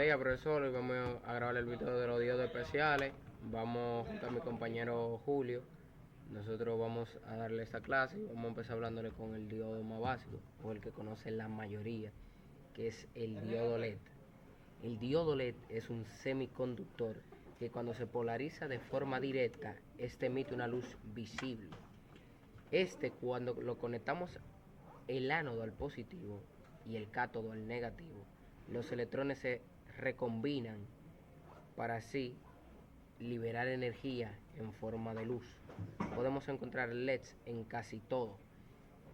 días, profesor. Hoy vamos a grabar el video de los diodos especiales. Vamos junto a mi compañero Julio. Nosotros vamos a darle esta clase y vamos a empezar hablándole con el diodo más básico, o el que conoce la mayoría, que es el diodo LED. El diodo LED es un semiconductor que cuando se polariza de forma directa, este emite una luz visible. Cuando lo conectamos el ánodo al positivo y el cátodo al negativo, los electrones se recombinan para así liberar energía en forma de luz. Podemos encontrar LEDs en casi todo,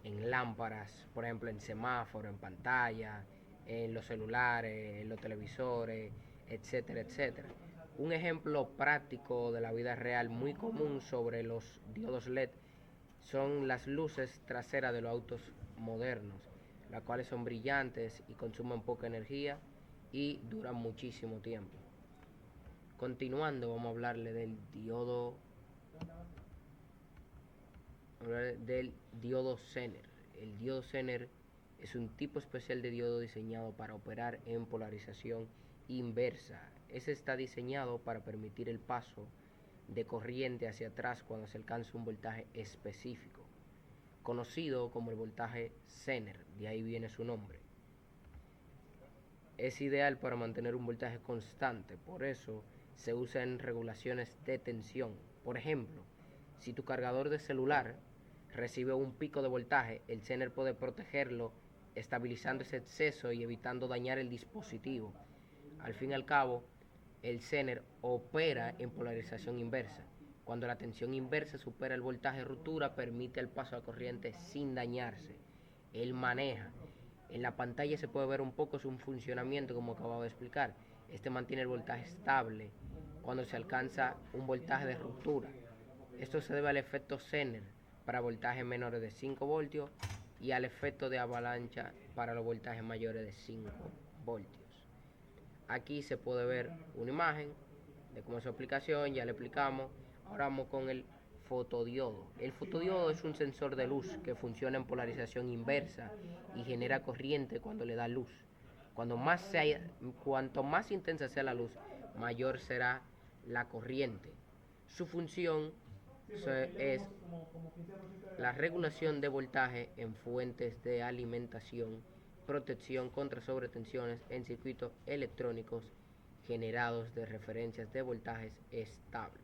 en lámparas, por ejemplo en semáforos, en pantalla, en los celulares, en los televisores, etcétera, etcétera. Un ejemplo práctico de la vida real muy común sobre los diodos LED son las luces traseras de los autos modernos, las cuales son brillantes y consumen poca energía y duran muchísimo tiempo. Continuando, vamos a hablarle del diodo Zener. El diodo Zener es un tipo especial de diodo diseñado para operar en polarización inversa. Ese está diseñado para permitir el paso de corriente hacia atrás cuando se alcanza un voltaje específico, conocido como el voltaje Zener, de ahí viene su nombre. Es ideal para mantener un voltaje constante, por eso se usa en regulaciones de tensión. Por ejemplo, si tu cargador de celular recibe un pico de voltaje, el Zener puede protegerlo, estabilizando ese exceso y evitando dañar el dispositivo. Al fin y al cabo, el Zener opera en polarización inversa. Cuando la tensión inversa supera el voltaje de ruptura, permite el paso de corriente sin dañarse. Él maneja. En la pantalla se puede ver un poco su funcionamiento, como acabo de explicar. Este mantiene el voltaje estable cuando se alcanza un voltaje de ruptura. Esto se debe al efecto Zener para voltajes menores de 5 voltios y al efecto de avalancha para los voltajes mayores de 5 voltios. Aquí se puede ver una imagen de cómo es su aplicación, ya le explicamos. Ahora vamos con el fotodiodo. El fotodiodo es un sensor de luz que funciona en polarización inversa y genera corriente cuando le da luz. Cuanto más intensa sea la luz, mayor será la corriente. Su función es la regulación de voltaje en fuentes de alimentación, protección contra sobretensiones en circuitos electrónicos generados de referencias de voltajes estables.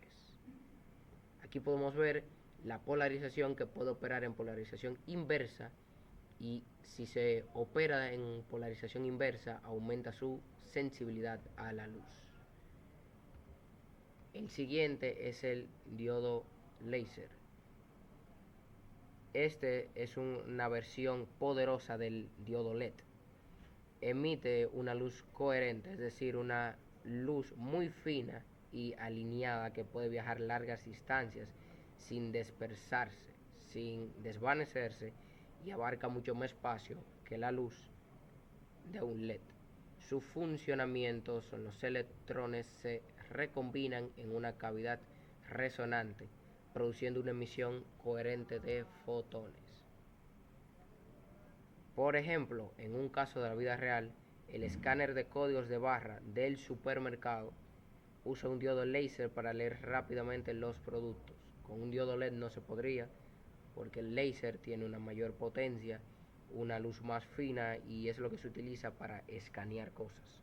Aquí podemos ver la polarización, que puede operar en polarización inversa, y si se opera en polarización inversa aumenta su sensibilidad a la luz. El siguiente es el diodo láser. Este es una versión poderosa del diodo LED. Emite una luz coherente, es decir, una luz muy fina y alineada que puede viajar largas distancias sin dispersarse, sin desvanecerse, y abarca mucho más espacio que la luz de un LED. Su funcionamiento son los electrones se recombinan en una cavidad resonante, produciendo una emisión coherente de fotones. Por ejemplo, en un caso de la vida real, el escáner de códigos de barra del supermercado usa un diodo láser para leer rápidamente los productos. Con un diodo LED no se podría, porque el láser tiene una mayor potencia, una luz más fina, y es lo que se utiliza para escanear cosas.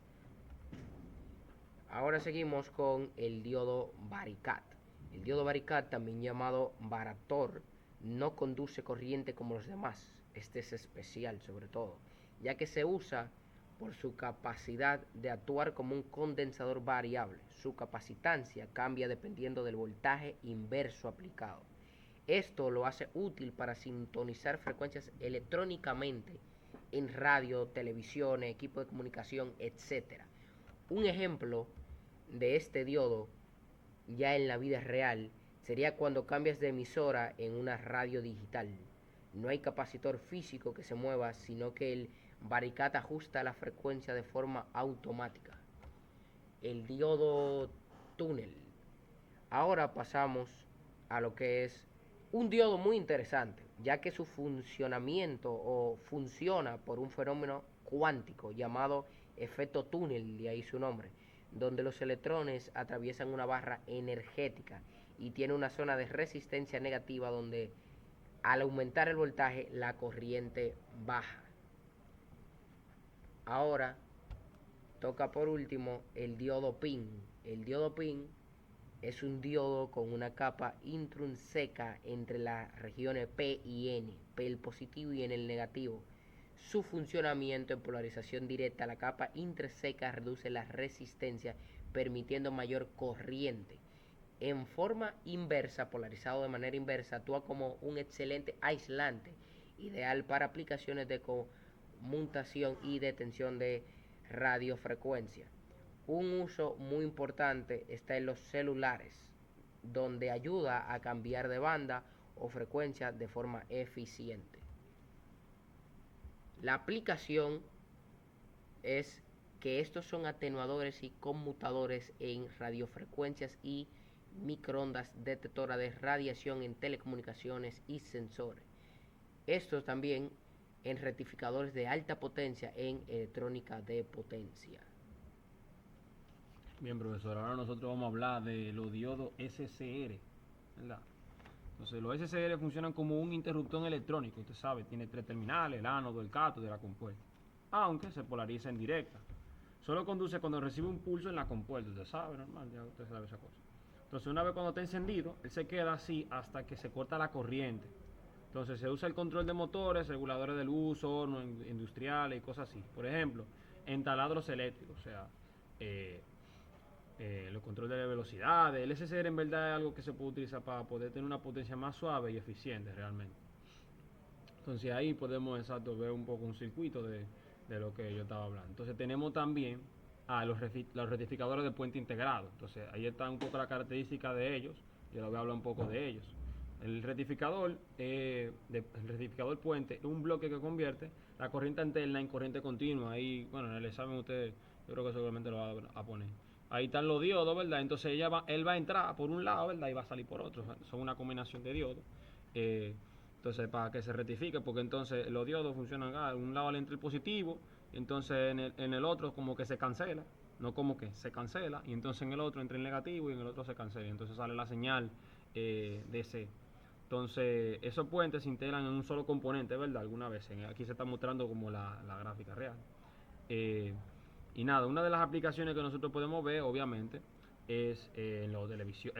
Ahora seguimos con el diodo Varicat. El diodo Varicat, también llamado Varator, no conduce corriente como los demás. Este es especial sobre todo, ya que se usa por su capacidad de actuar como un condensador variable. Su capacitancia cambia dependiendo del voltaje inverso aplicado. Esto lo hace útil para sintonizar frecuencias electrónicamente en radio, televisión, equipo de comunicación, etc. Un ejemplo de este diodo ya en la vida real sería cuando cambias de emisora en una radio digital. No hay capacitor físico que se mueva, sino que el Varicat ajusta la frecuencia de forma automática. El diodo túnel. Ahora pasamos a lo que es un diodo muy interesante, ya que su funcionamiento funciona por un fenómeno cuántico llamado efecto túnel, de ahí su nombre, donde los electrones atraviesan una barra energética y tiene una zona de resistencia negativa donde al aumentar el voltaje la corriente baja. Ahora toca por último el diodo PIN. El diodo PIN es un diodo con una capa intrínseca entre las regiones P y N, P el positivo y N el negativo. Su funcionamiento en polarización directa, la capa intrínseca reduce la resistencia, permitiendo mayor corriente. En forma inversa, polarizado de manera inversa, actúa como un excelente aislante, ideal para aplicaciones de conmutación y detención de radiofrecuencia. Un uso muy importante está en los celulares, donde ayuda a cambiar de banda o frecuencia de forma eficiente. La aplicación es que estos son atenuadores y conmutadores en radiofrecuencias y microondas detectoras de radiación en telecomunicaciones y sensores. Estos también en rectificadores de alta potencia en electrónica de potencia. Bien, profesor, ahora nosotros vamos a hablar de los diodos SCR, ¿verdad? Entonces, los SCR funcionan como un interruptor electrónico, usted sabe, tiene 3 terminales, el ánodo, el cátodo y la compuerta, aunque se polariza en directa. Solo conduce cuando recibe un pulso en la compuerta, usted sabe, normal, ya usted sabe esa cosa. Entonces, una vez cuando está encendido, él se queda así hasta que se corta la corriente. Entonces, se usa el control de motores, reguladores de luz, hornos industriales y cosas así. Por ejemplo, en taladros eléctricos, o sea, los controles de velocidad. El SCR en verdad es algo que se puede utilizar para poder tener una potencia más suave y eficiente realmente. Entonces ahí podemos ver un poco un circuito de lo que yo estaba hablando. Entonces tenemos también a los rectificadores de puente integrado. Entonces ahí está un poco la característica de ellos. Yo les voy a hablar un poco de ellos. El rectificador puente es un bloque que convierte la corriente alterna en corriente continua. Ahí, bueno, en el examen ustedes, yo creo que seguramente lo va a poner. Ahí están los diodos, ¿verdad? Entonces él va a entrar por un lado, ¿verdad? Y va a salir por otro. Son una combinación de diodos. Entonces, para que se rectifique, porque entonces los diodos funcionan un lado le entra el positivo, y entonces en el otro como que se cancela, no como que se cancela, y entonces en el otro entra el negativo y en el otro se cancela, y entonces sale la señal DC. Entonces, esos puentes se integran en un solo componente, ¿verdad? Algunas veces. Aquí se está mostrando como la gráfica real. Y nada, una de las aplicaciones que nosotros podemos ver, obviamente, es en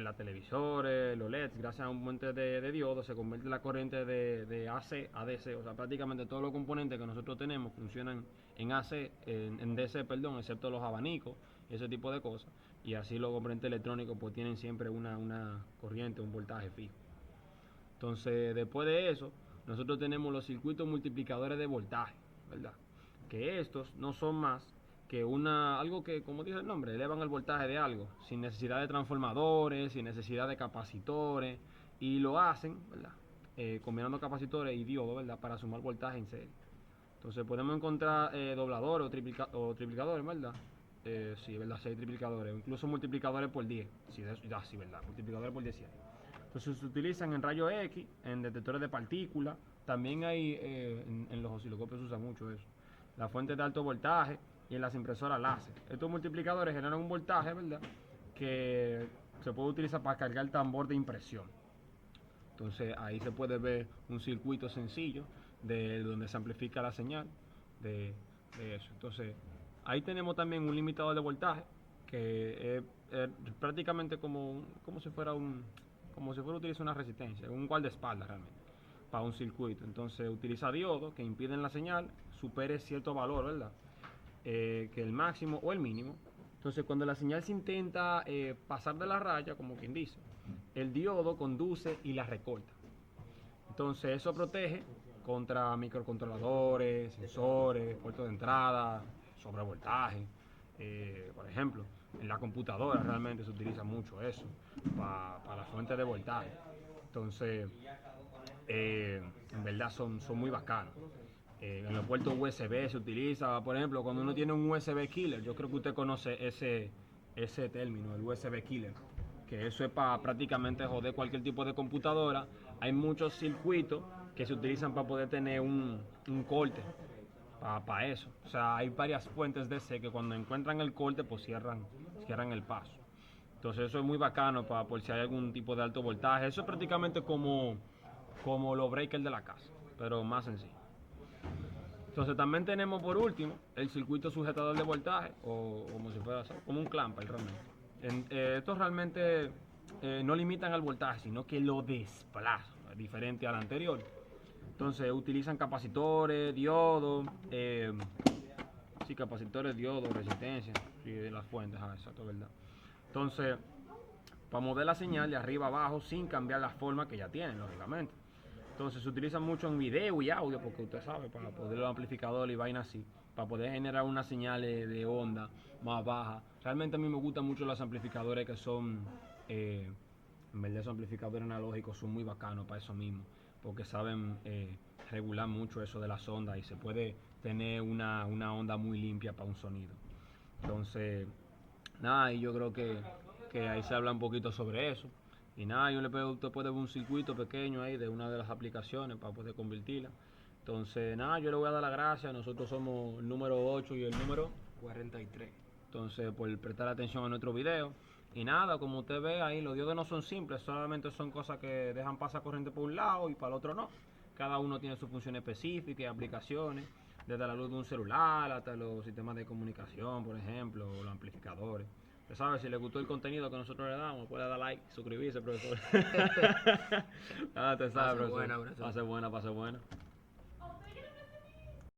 las televisores, los LEDs. Gracias a un puente de diodos se convierte la corriente de AC a DC. O sea, prácticamente todos los componentes que nosotros tenemos funcionan en AC, en DC, perdón, excepto los abanicos y ese tipo de cosas. Y así los componentes electrónicos pues tienen siempre una corriente, un voltaje fijo. Entonces, después de eso, nosotros tenemos los circuitos multiplicadores de voltaje, ¿verdad? Que estos no son más que algo que, como dice el nombre, elevan el voltaje de algo, sin necesidad de transformadores, sin necesidad de capacitores, y lo hacen, ¿verdad? Combinando capacitores y diodos, ¿verdad? Para sumar voltaje en serie. Entonces podemos encontrar dobladores o triplicadores, ¿verdad? Sí, ¿verdad? 6 triplicadores, incluso multiplicadores por 10, sí, ¿verdad? Multiplicadores por 10. Entonces se utilizan en rayos X, en detectores de partículas, también hay en los osciloscopios se usa mucho eso. La fuente de alto voltaje y en las impresoras láser. Estos multiplicadores generan un voltaje, ¿verdad? Que se puede utilizar para cargar el tambor de impresión. Entonces ahí se puede ver un circuito sencillo de donde se amplifica la señal de eso. Entonces ahí tenemos también un limitador de voltaje que es prácticamente como si fuera utilizar una resistencia, un guardaespaldas realmente, para un circuito. Entonces utiliza diodos que impiden la señal supere cierto valor, ¿verdad? Que el máximo o el mínimo. Entonces cuando la señal se intenta pasar de la raya, como quien dice, el diodo conduce y la recorta. Entonces eso protege contra microcontroladores, sensores, puertos de entrada, sobrevoltaje. Por ejemplo, en la computadora realmente se utiliza mucho eso para la fuente de voltaje. Entonces, en verdad son muy bacanos. En los puertos USB se utiliza, por ejemplo, cuando uno tiene un USB killer. Yo creo que usted conoce ese término, el USB killer, que eso es para prácticamente joder cualquier tipo de computadora. Hay muchos circuitos que se utilizan para poder tener un corte para eso. O sea, hay varias fuentes de DC que cuando encuentran el corte, pues cierran el paso. Entonces eso es muy bacano para por si hay algún tipo de alto voltaje. Eso es prácticamente como los breakers de la casa, pero más sencillo. Entonces también tenemos por último el circuito sujetador de voltaje, o como si fuera como un clamper realmente. Estos realmente no limitan el voltaje, sino que lo desplazan, diferente al anterior. Entonces utilizan capacitores, diodos, sí, capacitores, diodos, resistencia, sí, de las fuentes, exacto, verdad. Entonces, para mover la señal de arriba a abajo sin cambiar la forma que ya tienen, lógicamente. Entonces se utiliza mucho en video y audio, porque usted sabe, para poder los amplificadores y vainas así, para poder generar unas señales de onda más baja. Realmente a mí me gustan mucho los amplificadores que son, en verdad esos amplificadores analógicos son muy bacanos para eso mismo, porque saben regular mucho eso de las ondas y se puede tener una onda muy limpia para un sonido. Entonces, nada, y yo creo que ahí se habla un poquito sobre eso. Y nada, yo le puedo, usted puede ver un circuito pequeño ahí de una de las aplicaciones para poder convertirla. Entonces, nada, yo le voy a dar las gracias. Nosotros somos el número 8 y el número 43. entonces, por prestar atención a nuestro video. Y nada, como usted ve ahí, los diodos no son simples, solamente son cosas que dejan pasar corriente por un lado y para el otro no. Cada uno tiene su función específica y aplicaciones, desde la luz de un celular hasta los sistemas de comunicación, por ejemplo, o los amplificadores. Usted sabe, si le gustó el contenido que nosotros le damos, puede dar like, suscribirse, profesor. Nada, te sabe, Pase profesor. buena, profesor. Pase buena, pase buena.